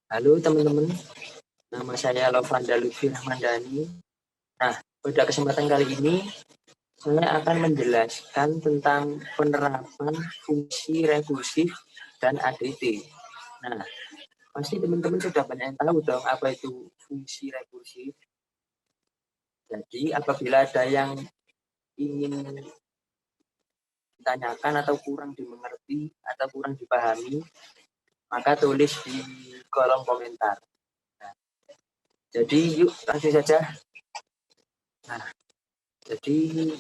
Halo teman-teman, nama saya Lovanda Lutfi Rahmandani. Nah, pada kesempatan kali ini saya akan menjelaskan tentang penerapan fungsi rekursif dan ADT. Nah, pasti teman-teman sudah banyak yang tahu dong apa itu fungsi rekursif. Jadi, apabila ada yang ingin ditanyakan atau kurang dimengerti atau kurang dipahami, maka tulis di kolom komentar. Nah, jadi yuk langsung saja. Nah, jadi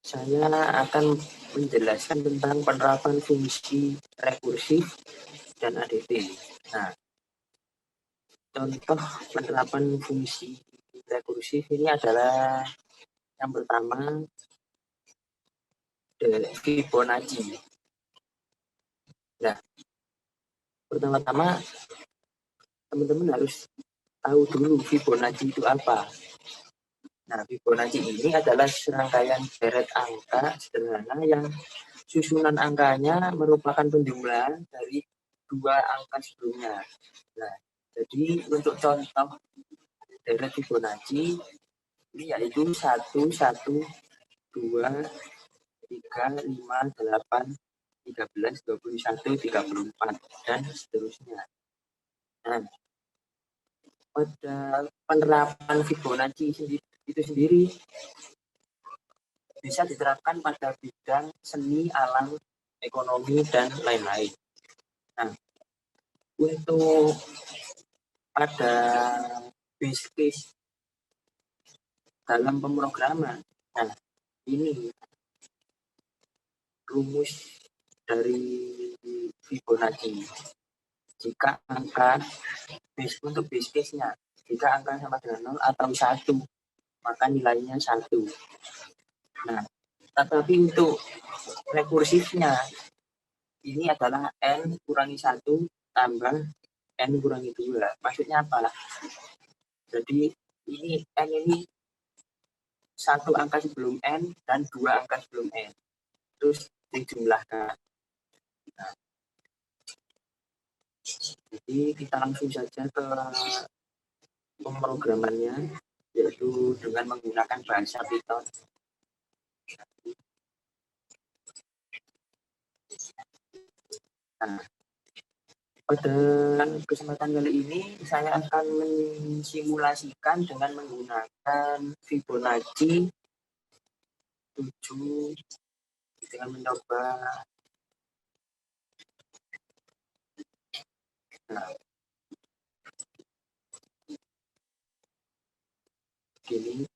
saya akan menjelaskan tentang penerapan fungsi rekursif dan ADT. Nah, contoh penerapan fungsi rekursif ini adalah yang pertama, Fibonacci. Nah, pertama-tama teman-teman harus tahu dulu Fibonacci itu apa. Nah, Fibonacci ini adalah serangkaian deret angka sederhana yang susunan angkanya merupakan penjumlahan dari dua angka sebelumnya. Nah, jadi untuk contoh deret Fibonacci ini yaitu 1, 1, 2, 3, 5, 8, 13, 21, 34, dan seterusnya. Nah, pada penerapan Fibonacci itu sendiri bisa diterapkan pada bidang seni, alam, ekonomi, dan lain-lain. Nah, untuk pada base case dalam pemrograman, nah ini rumus dari Fibonacci. Jika angka untuk base case-nya, jika angka sama dengan 0 atau 1, maka nilainya 1. Nah, tetapi untuk rekursifnya, ini adalah N kurangi 1 tambah N kurangi 2. Maksudnya apa? Jadi ini N ini satu angka sebelum N dan dua angka sebelum N. Terus dijumlahkan. Nah, jadi kita langsung saja ke pemrogramannya, yaitu dengan menggunakan bahasa Python. Nah, pada kesempatan kali ini saya akan mensimulasikan dengan menggunakan Fibonacci 7 dengan mencoba. Nah, gini.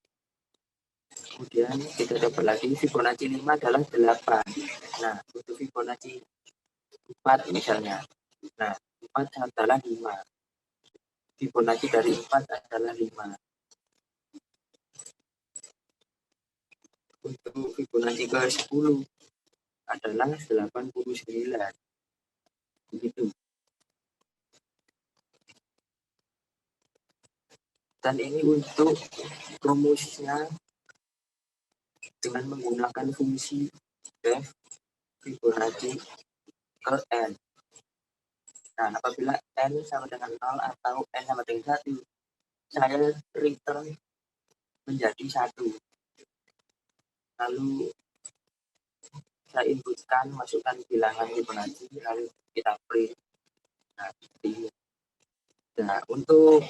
Kemudian kita dapat lagi Fibonacci 5 adalah 8. Nah, untuk Fibonacci 4 misalnya. Nah, 4 adalah 5. Fibonacci dari 4 adalah 5. Untuk Fibonacci ke 10 adalah 89. Begitu. Dan ini untuk rumusnya dengan menggunakan fungsi def Fibonacci ke N. Nah, apabila N sama dengan 0 atau N sama dengan 1, saya return menjadi 1. Lalu saya inputkan, masukkan bilangan Fibonacci, lalu kita print. Nah, seperti ini. Nah, untuk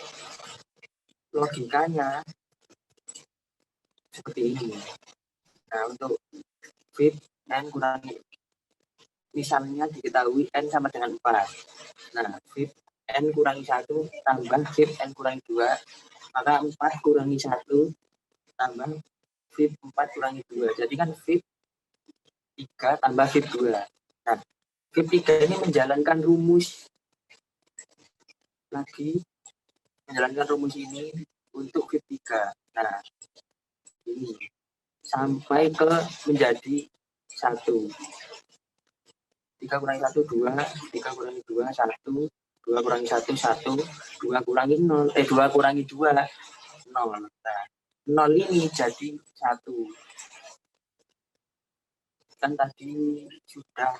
logikanya seperti ini. Nah, untuk Fib N kurangi, misalnya diketahui N sama dengan 4. Nah, Fib N kurangi 1 tambah Fib N kurangi 2, maka 4 kurangi 1 tambah Fib 4 kurangi 2. Jadi kan Fib 3 tambah Fib 2. Nah, Fib 3 ini menjalankan rumus lagi, menjalankan rumus ini untuk Fib 3. Nah, ini sampai ke menjadi 1. 3 kurangi 1, 2. 3 kurangi 2, 1. 2 kurangi 1, 1. 2 kurangi 0. 2 kurangi 2, 0. Nah, 0 ini jadi 1. Kan tadi sudah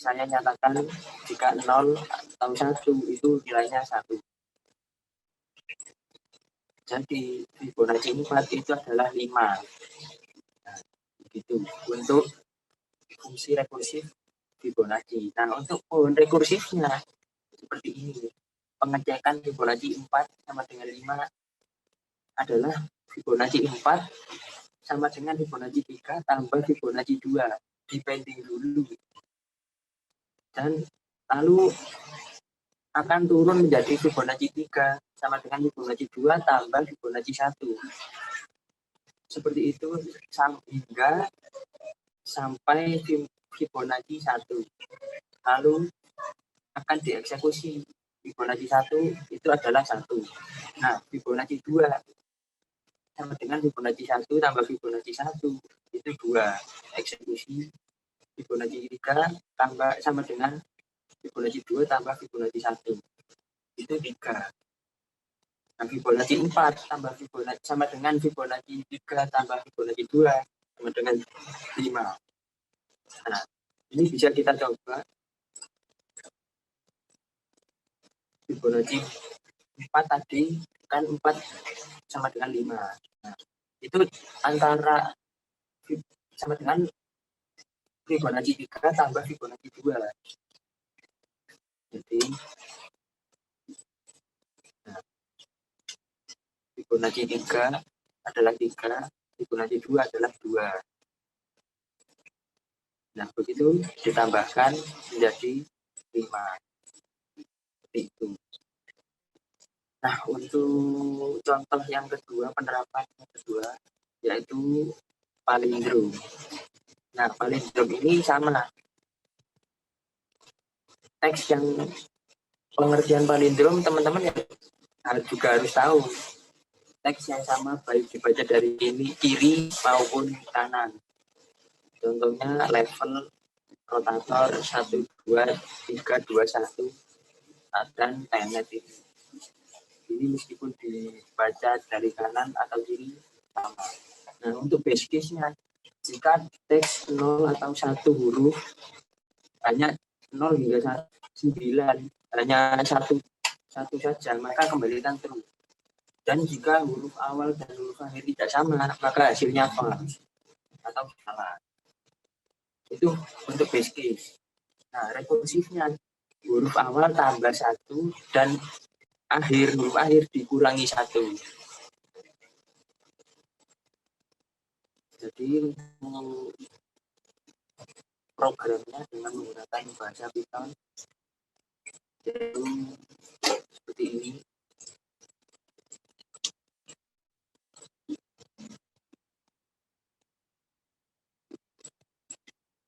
saya nyatakan jika 0 atau 1 itu nilainya 1. Jadi Fibonacci 4 itu adalah 5. Nah, begitu untuk fungsi rekursif Fibonacci. Nah, untuk pohon rekursifnya seperti ini. Pengecekan Fibonacci 4 sama dengan 5 adalah Fibonacci 4 sama dengan Fibonacci 3 tambah Fibonacci 2. Depending dulu. Dan lalu akan turun menjadi Fibonacci 3 sama dengan Fibonacci 2 tambah Fibonacci 1. Seperti itu hingga sampai Fibonacci 1. Lalu akan dieksekusi. Fibonacci 1 itu adalah 1. Nah, Fibonacci 2 sama dengan Fibonacci 1 tambah Fibonacci 1 itu 2. Eksekusi Fibonacci 3 tambah sama dengan Fibonacci 2 tambah Fibonacci 1 itu 3. Nah, Fibonacci 4 tambah Fibonacci sama dengan Fibonacci 3 tambah Fibonacci 2 sama dengan 5. Nah, ini bisa kita coba. Fibonacci 4 tadi kan 4 sama dengan 5. Nah, itu antara sama dengan Fibonacci 3 tambah Fibonacci 2. Jadi nah, Fibonacci 3 adalah 3, Fibonacci 2 adalah 2. Nah, begitu ditambahkan menjadi 5. Itu. Nah, untuk contoh yang kedua, penerapan yang kedua, yaitu palindrom. Nah, palindrom ini sama. Teks yang pengertian palindrom, teman-teman ya juga harus tahu. Teks yang sama baik dibaca dari kiri maupun kanan. Contohnya level, rotator, 1, 2, 3, 2, 1, dan tenet ini. Ini meskipun dibaca dari kanan atau kiri sama. Nah, untuk base case-nya, jika teks 0 atau 1 huruf hanya 0 hingga 9, hanya satu saja, maka kembalikan true. Dan jika huruf awal dan huruf akhir tidak sama, maka hasilnya false atau salah. Itu untuk base case. Nah, rekursifnya huruf awal tambah 1 dan huruf akhir dikurangi 1. Jadi programnya dengan menggunakan bahasa Python yaitu seperti ini.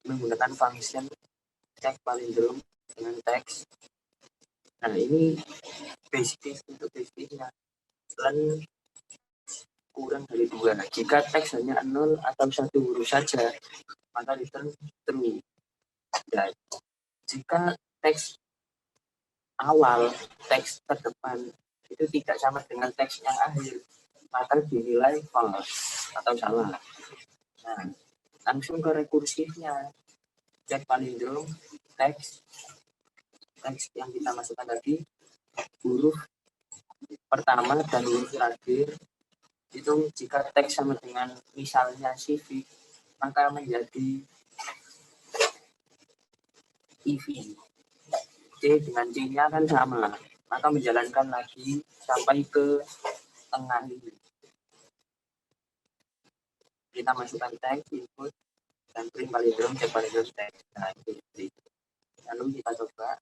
Menggunakan function check palindrom dengan teks. Nah, ini basic untuk basicnya. Len kurang dari 2. Jika teks hanya 0 atau 1 huruf saja, maka return true. Dan jika teks awal, teks terdepan itu tidak sama dengan teks yang akhir, maka dinilai false atau salah. Nah, langsung ke rekursifnya. Cek palindrom, teks yang kita masukkan tadi, huruf pertama dan huruf terakhir itu jika teks sama dengan misalnya civic, maka menjadi EV. C dengan C-nya kan sama, maka menjalankan lagi sampai ke tengah ini. Kita masukkan teks, input, dan print palindrom, cek palindrom teks. Nah, itu. Lalu kita coba.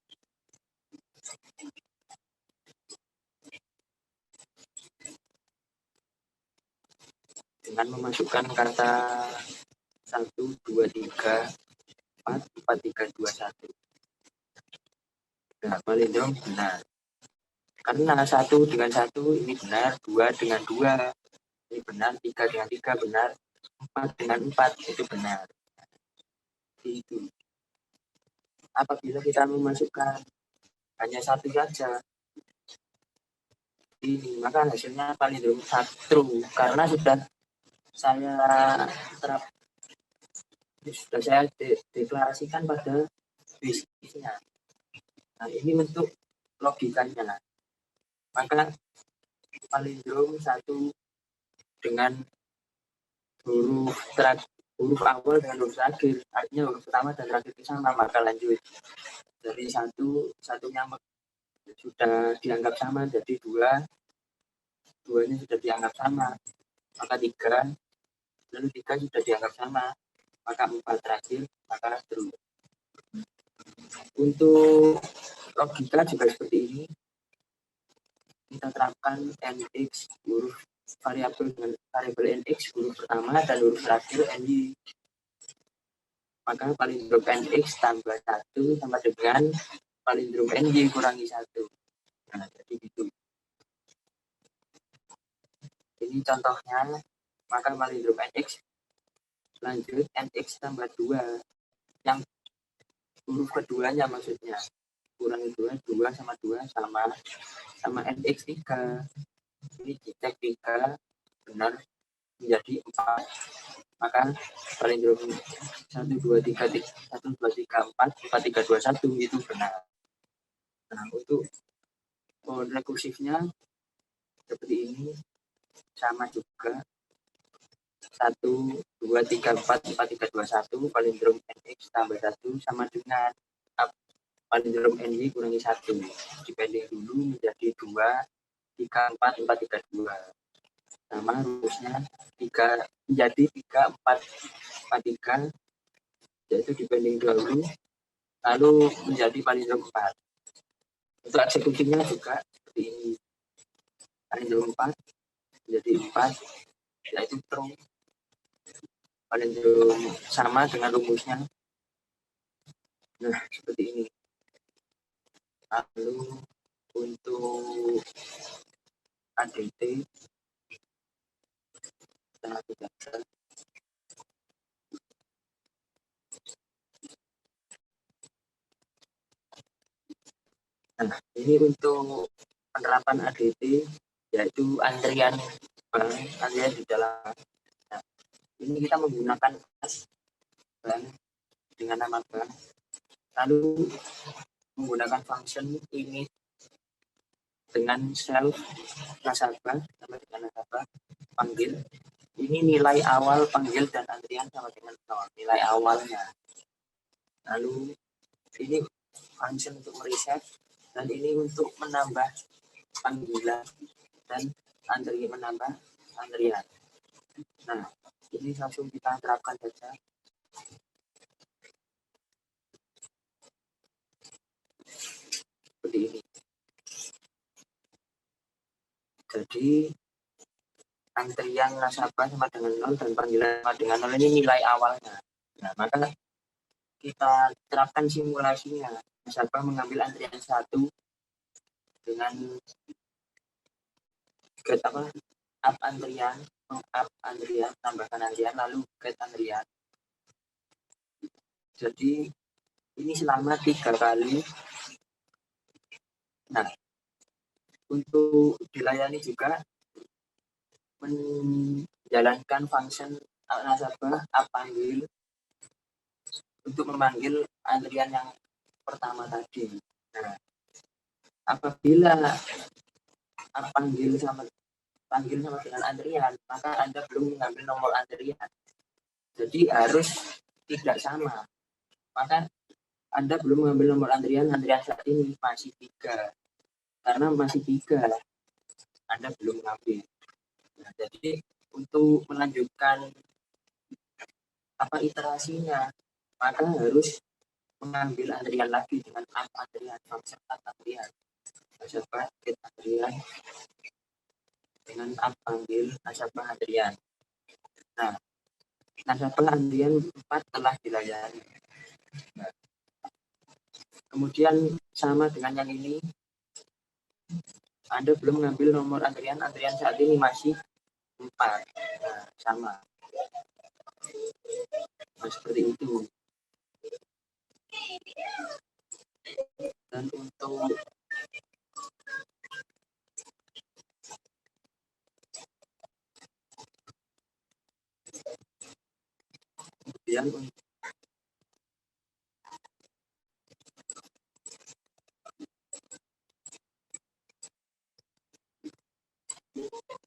Dengan memasukkan kata 1, 2, 3, 4, 4, 3, 2, 1. Nah, palindrom benar. Karena 1 dengan 1 ini benar, 2 dengan 2 ini benar, 3 dengan 3 benar, 4 dengan 4 itu benar. Itu. Apabila kita memasukkan hanya satu saja ini, maka hasilnya palindrom true karena sudah saya deklarasikan pada base case-nya. Nah, ini untuk logikanya. Maka palindrom satu dengan huruf awal dengan huruf terakhir, artinya huruf pertama dan terakhir itu sama, maka lanjut dari satunya sudah dianggap sama, jadi duanya sudah dianggap sama, maka tiga, lalu tiga sudah dianggap sama, maka empat terakhir, maka terus. Untuk logika juga seperti ini, kita terapkan nx huruf variabel nx huruf pertama dan huruf terakhir ny. Maka palindrom nx tambah 1 sama dengan palindrom ny kurangi 1. Nah, jadi gitu. Ini contohnya, maka palindrom nx lanjut nx tambah 2. Yang huruf keduanya maksudnya. Kurangi 2, 2 sama 2 sama nx 3. Ini dicek 3 benar menjadi 4. Maka palindrom 1, 2, 3, 1, 2, 3, 4, 4, 3, 2, 1 itu benar. Nah, untuk rekursifnya seperti ini, sama juga 1, 2, 3, 4, 4, 3, 2, 1, palindrom nx tambah 1 sama dengan palindrom ny kurangi 1. Dipending dulu menjadi 2, 3, 4, 4, 3, 2. Sama rumusnya 3 menjadi 3, 4, 4, 3, yaitu dipending dahulu, lalu menjadi palindrom 4. Untuk eksekusinya juga seperti ini. Palindrom 4 menjadi 4, yaitu true. Palindrom sama dengan rumusnya. Nah, seperti ini. Lalu untuk ADT kita baca. Nah, ini untuk penerapan ADT, yaitu antrian di dalam. Nah, ini kita menggunakan bank dengan nama bank, lalu menggunakan function ini dengan self nasabah sama dengan nasabah panggil. Ini nilai awal panggil dan antrian sama dengan nilai awalnya. Lalu ini function untuk mereset, dan ini untuk menambah panggilan dan menambah antrian. Nah, ini langsung kita terapkan saja. Seperti ini. Jadi antrian nasabah sama dengan 0 dan panggilan sama dengan 0 ini nilai awalnya. Nah, maka kita terapkan simulasinya. Nasabah mengambil antrian 1 dengan get up antrian, tambahkan antrian, lalu get antrian. Jadi ini selama 3 kali. Nah, untuk dilayani juga menjalankan function nasabah up panggil untuk memanggil antrian yang pertama tadi. Nah, apabila panggil sama dengan antrian, maka Anda belum mengambil nomor antrian. Jadi harus tidak sama. Maka Anda belum mengambil nomor antrian saat ini masih 3. Karena masih 3, Anda belum mengambil. Nah, jadi untuk melanjutkan iterasinya, maka harus mengambil antrian lagi dengan antrian, function antrian. Nasabah get antrian dengan panggil nasabah antrian. Nah, nasabah antrian 4 telah dilayani. Nah, kemudian sama dengan yang ini, Anda belum mengambil nomor antrian saat ini masih 4. Nah, sama. Nah, seperti itu. Dan untuk kemudian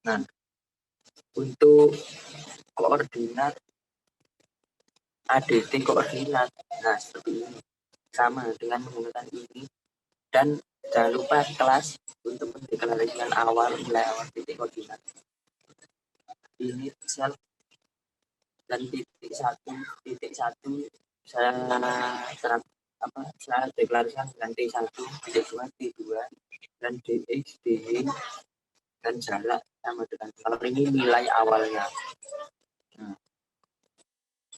Nah, untuk koordinat ADT koordinat, nah seperti ini, sama dengan menggunakan ini. Dan jangan lupa kelas untuk mendeklarasikan awal nilai awal titik koordinat ini self dan titik satu saya saya deklarasikan dengan T1, T2, T2 dan DX, DY dan jarak sama dengan kalau ini nilai awalnya. Nah,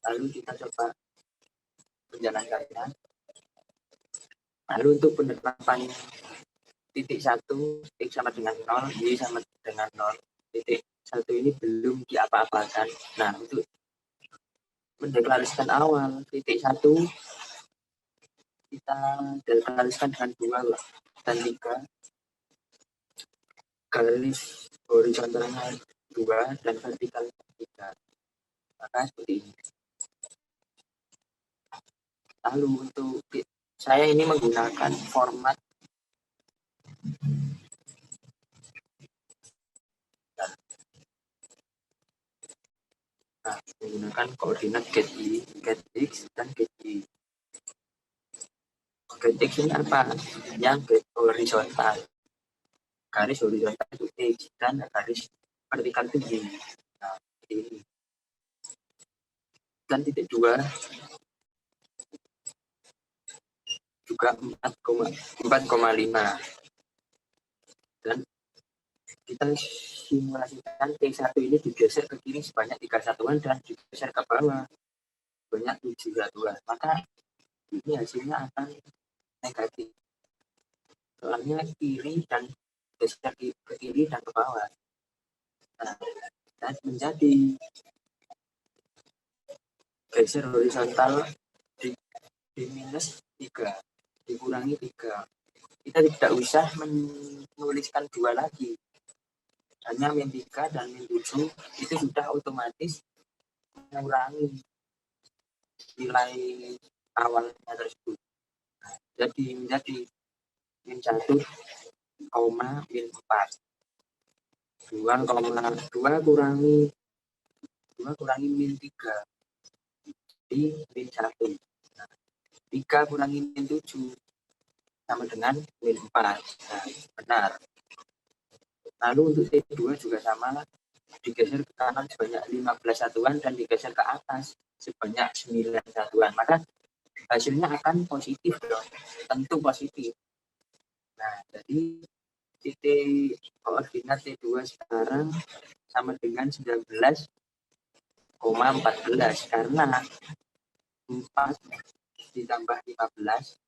lalu kita coba menjalankannya. Lalu untuk penerapan titik 1 X sama dengan 0, Y sama dengan 0, titik 1 ini belum diapa-apakan. Nah, untuk mendeklarasikan awal titik 1 kita deklarasikan dengan 2 dan 3, garis horizontalnya 2 dan vertikalnya 3. Maka seperti ini. Lalu untuk saya ini menggunakan format menggunakan koordinat get y, get x dan get y. Get x ini apa? Yang get horizontal. Garis horizontal itu x dan garis vertikal itu y. Nah, ini. Dan titik 2 juga 4,5 dan kita simulasikan T1 ini digeser ke kiri sebanyak 3 satuan dan digeser ke bawah banyak 7 satuan, maka ini hasilnya akan negatif soalnya kiri dan geser ke kiri dan ke bawah. Nah, dan menjadi geser horizontal di minus 3 dikurangi 3. Kita tidak usah menuliskan 2 lagi, hanya min 3 dan min 7 itu sudah otomatis mengurangi nilai awalnya tersebut. Nah, jadi menjadi min 1, min 4. 2 kurangi min 3 di min 1. Nah, 3 kurangi min 7 sama dengan min 4. Nah, benar. Lalu untuk T2 juga sama, digeser ke kanan sebanyak 15 satuan dan digeser ke atas sebanyak 9 satuan. Maka hasilnya akan positif dong, tentu positif. Nah, jadi titik koordinat T2 sekarang sama dengan 19,14 karena 4 ditambah 15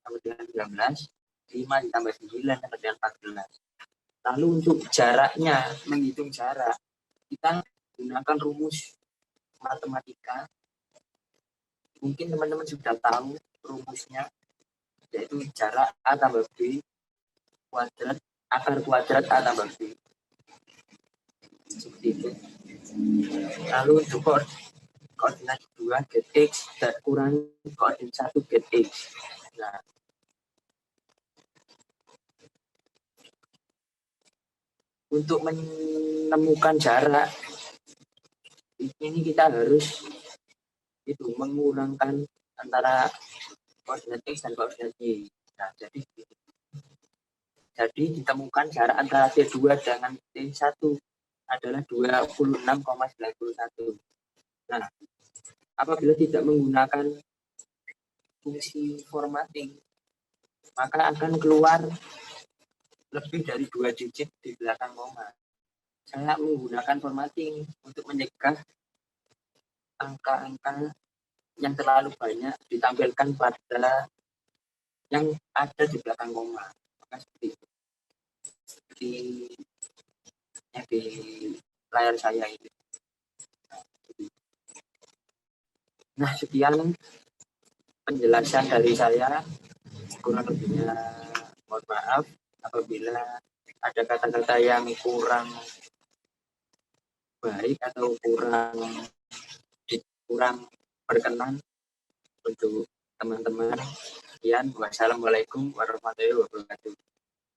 sama dengan 19, 5 ditambah 9 sama dengan 14. Lalu untuk jaraknya, menghitung jarak, kita gunakan rumus matematika. Mungkin teman-teman sudah tahu rumusnya, yaitu jarak A tambah B kuadrat, akar kuadrat A tambah B. Seperti itu. Lalu untuk koordinat 2 get X dan kurangi koordinat 1 get X. Nah, untuk menemukan jarak ini kita harus mengurangkan antara koordinat X dan koordinat Y. Nah, jadi ditemukan jarak antara T2 dengan T1 adalah 26,91. Nah, apabila tidak menggunakan fungsi formatting, maka akan keluar lebih dari 2 digit di belakang koma. Saya menggunakan formatting untuk mencegah angka-angka yang terlalu banyak ditampilkan pada yang ada di belakang koma. Maka seperti itu. Di layar saya ini. Nah, sekian penjelasan dari saya. Kurang lebihnya mohon maaf apabila ada kata-kata yang kurang baik atau kurang berkenan untuk teman-teman. Sekian, wassalamualaikum warahmatullahi wabarakatuh.